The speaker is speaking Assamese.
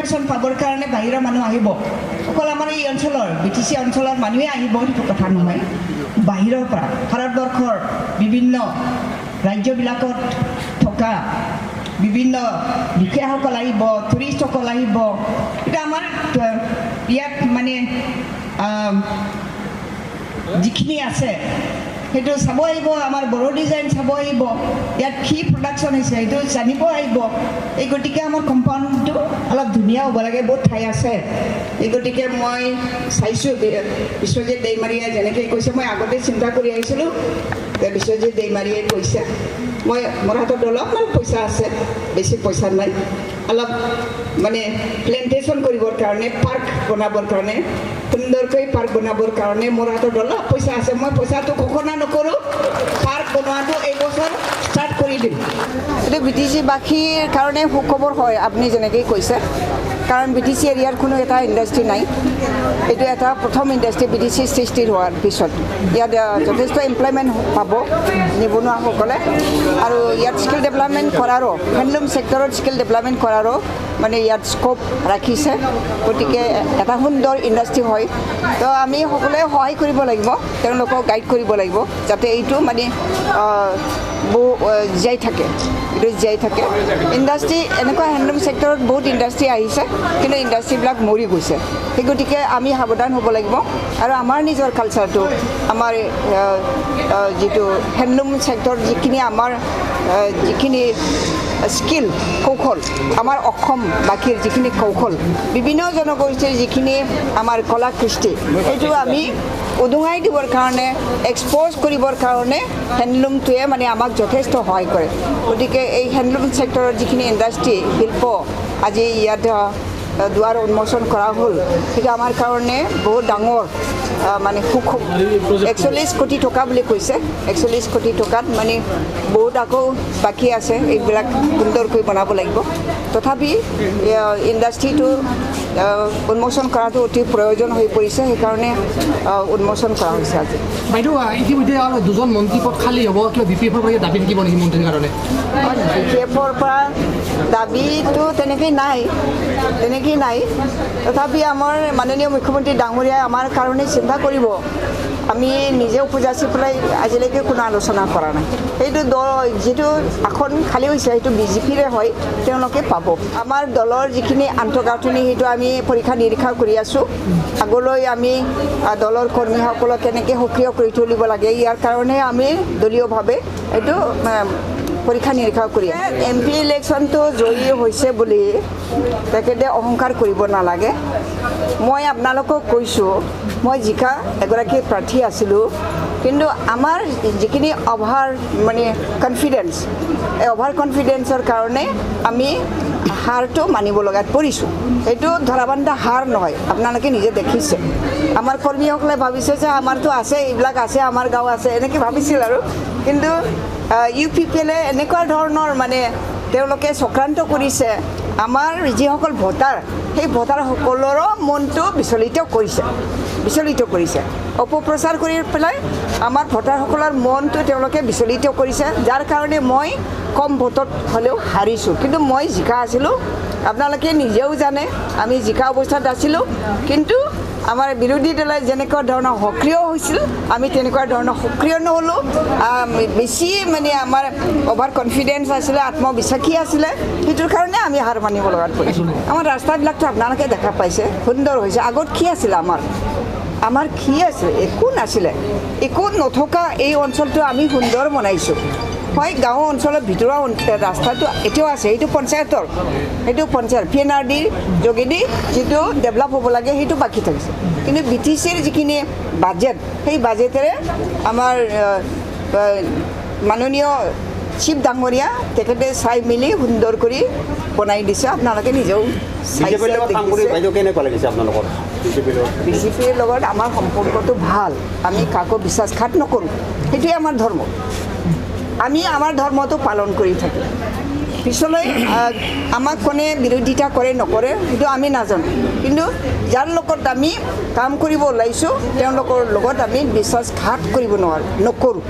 ইনফৰমেশ্যন পাবৰ কাৰণে বাহিৰৰ মানুহ আহিব অকল আমাৰ এই অঞ্চলৰ BTC অঞ্চলৰ মানুহে আহিব সেইটো কথা নহয় বাহিৰৰ পৰা ভাৰতবৰ্ষৰ বিভিন্ন ৰাজ্যবিলাকত থকা বিভিন্ন দুখীয়াসকল আহিব টুৰিষ্টসকল আহিব এটা আমাৰ ইয়াত মানে যিখিনি আছে সেইটো চাব আহিব আমাৰ বড়ো ডিজাইন চাব আহিব ইয়াত কি প্ৰডাকশ্যন হৈছে সেইটো জানিব আহিব এই গতিকে আমাৰ কম্পাউণ্ডটো অলপ ধুনীয়া হ'ব লাগে বহুত ঠাই আছে এই গতিকে মই চাইছোঁ বিশ্বজিৎ দৈমাৰীয়ে যেনেকৈ কৈছে মই আগতে চিন্তা কৰি আহিছিলোঁ বিশ্বজিৎ দৈমাৰীয়ে কৈছে মই মোৰ হাতত অলপমান পইচা আছে বেছি পইচা নাই অলপ মানে প্লেণ্টেশ্যন কৰিবৰ কাৰণে পাৰ্ক বনাবৰ কাৰণে সুন্দৰকৈ পাৰ্ক বনাবৰ কাৰণে মোৰ হাতত অলপ পইচা আছে মই পইচাটো ঘোষণা নকৰোঁ পাৰ্ক বনোৱাটো এইবছৰ ষ্টাৰ্ট কৰি দিম এইটো BTC-বাসীৰ কাৰণে সুখবৰ হয় আপুনি যেনেকৈ কৈছে কাৰণ BTC এৰিয়াৰ কোনো এটা ইণ্ডাষ্ট্ৰী নাই এইটো এটা প্ৰথম ইণ্ডাষ্ট্ৰী BTC সৃষ্টি হোৱাৰ পিছত ইয়াত যথেষ্ট এমপ্লয়মেণ্ট পাব নিবনুৱাসকলে আৰু ইয়াত স্কিল ডেভেলপমেণ্ট কৰাৰো হেণ্ডলুম ছেক্টৰত স্কিল ডেভেলপমেণ্ট কৰাৰো মানে ইয়াত স্ক'প ৰাখিছে গতিকে এটা সুন্দৰ ইণ্ডাষ্ট্ৰী হয় তো আমি সকলোৱে সহায় কৰিব লাগিব তেওঁলোকক গাইড কৰিব লাগিব যাতে এইটো মানে জীয়াই থাকে এইটো জীয়াই থাকে ইণ্ডাষ্ট্ৰী এনেকুৱা হেণ্ডলুম ছেক্টৰত বহুত ইণ্ডাষ্ট্ৰী আহিছে কিন্তু ইণ্ডাষ্ট্ৰীবিলাক মৰি গৈছে সেই গতিকে আমি সাৱধান হ'ব লাগিব আৰু আমাৰ নিজৰ কালচাৰটো আমাৰ যিটো হেণ্ডলুম ছেক্টৰ যিখিনি আমাৰ যিখিনি স্কিল কৌশল আমাৰ অসমবাসীৰ যিখিনি কৌশল বিভিন্ন জনগোষ্ঠীৰ যিখিনি আমাৰ কলা কৃষ্টি এইটো আমি উদঙাই দিবৰ কাৰণে এক্সপ'জ কৰিবৰ কাৰণে হেণ্ডলুমটোৱে মানে আমাক যথেষ্ট সহায় কৰে গতিকে এই হেণ্ডলুম ছেক্টৰৰ যিখিনি ইণ্ডাষ্ট্ৰী শিল্প আজি ইয়াত দুৱাৰ উন্মোচন কৰা হ'ল সেইটো আমাৰ কাৰণে বহুত ডাঙৰ মানে সুখ 41 কোটি টকা বুলি কৈছে 41 কোটি টকাত মানে বহুত আকৌ বাকী আছে এইবিলাক সুন্দৰকৈ বনাব লাগিব তথাপি ইণ্ডাষ্ট্ৰীটো উন্মোচন কৰাটো অতি প্ৰয়োজন হৈ পৰিছে সেইকাৰণে উন্মোচন কৰা হৈছে আজি বাইদেউ ইতিমধ্যে আৰু দুজন মন্ত্ৰী পদ খালী হ'ব কিবা BPF-ৰ পৰা দাবী থাকিব নেকি মন্ত্ৰীৰ কাৰণে BPF-ৰ পৰা দাবীটো তেনেকৈ নাই তথাপি আমাৰ মাননীয় মুখ্যমন্ত্ৰী ডাঙৰীয়াই আমাৰ কাৰণে চিন্তা কৰিব আমি নিজে উপজাচি পেলাই আজিলৈকে কোনো আলোচনা কৰা নাই সেইটো দল যিটো আসন খালী হৈছে সেইটো BJP-ৰে হয় তেওঁলোকে পাব আমাৰ দলৰ যিখিনি আন্তঃগাঁথনি সেইটো আমি পৰীক্ষা নিৰীক্ষা কৰি আছোঁ আগলৈ আমি দলৰ কৰ্মীসকলক কেনেকৈ সক্ৰিয় কৰি তুলিব লাগে ইয়াৰ কাৰণে আমি দলীয়ভাৱে এইটো পৰীক্ষা নিৰীক্ষা কৰি MP ইলেকশ্যনটো জয়ী হৈছে বুলি তেখেতে অহংকাৰ কৰিব নালাগে মই আপোনালোকক কৈছোঁ মই জিকা এগৰাকী প্ৰাৰ্থী আছিলোঁ কিন্তু আমাৰ যিখিনি মানে কনফিডেন্স এই অভাৰ কনফিডেন্সৰ কাৰণে আমি হাৰটো মানিব লগাত পৰিছোঁ এইটো ধৰাবান্ধা হাৰ নহয় আপোনালোকে নিজে দেখিছে আমাৰ কৰ্মীসকলে ভাবিছে যে আমাৰতো আছে এইবিলাক আছে আমাৰ গাঁও আছে এনেকৈ ভাবিছিল আৰু কিন্তু UPPL-এ এনেকুৱা ধৰণৰ মানে তেওঁলোকে চক্ৰান্ত কৰিছে আমাৰ যিসকল ভোটাৰ সেই ভোটাৰসকলৰো মনটো বিচলিত কৰিছে অপপ্ৰচাৰ কৰি পেলাই আমাৰ ভোটাৰসকলৰ মনটো তেওঁলোকে বিচলিত কৰিছে যাৰ কাৰণে মই কম ভোটত হ'লেও হাৰিছোঁ কিন্তু মই জিকা আছিলোঁ আপোনালোকে নিজেও জানে আমি জিকা অৱস্থাত আছিলোঁ কিন্তু আমাৰ বিৰোধী দলে যেনেকুৱা ধৰণৰ সক্ৰিয় হৈছিল আমি তেনেকুৱা ধৰণৰ সক্ৰিয় নহ'লোঁ বেছি মানে আমাৰ অভাৰ কনফিডেন্স আছিলে আত্মবিশ্বাসী আছিলে সেইটোৰ কাৰণে আমি হাৰ মানিব লগাত পৰিছোঁ আমাৰ ৰাস্তাবিলাকতো আপোনালোকে দেখা পাইছে সুন্দৰ হৈছে আগত কি আছিলে আমাৰ কি আছিলে একো নাছিলে একো নথকা এই অঞ্চলটো আমি সুন্দৰ বনাইছোঁ হয় গাঁও অঞ্চলৰ ভিতৰুৱা ৰাস্তাটো এতিয়াও আছে সেইটো পঞ্চায়তৰ PNRDৰ যোগেদি যিটো ডেভেলপ হ'ব লাগে সেইটো বাকী থাকিছে কিন্তু BTC-ৰ যিখিনি বাজেট সেই বাজেটেৰে আমাৰ মাননীয় চিফ ডাঙৰীয়া তেখেতে চাই মেলি সুন্দৰ কৰি বনাই দিছে আপোনালোকে নিজেও BJPৰ লগত আমাৰ সম্পৰ্কটো ভাল আমি কাকো বিশ্বাসঘাত নকৰোঁ সেইটোৱে আমাৰ ধৰ্ম আমি আমাৰ ধৰ্মটো পালন কৰি থাকিম পিছলৈ আমাক কোনে বিৰোধিতা কৰে নকৰে সেইটো আমি নাজানো কিন্তু যাৰ লগত আমি কাম কৰিব ওলাইছোঁ তেওঁলোকৰ লগত আমি বিশ্বাসঘাত কৰিব নকৰোঁ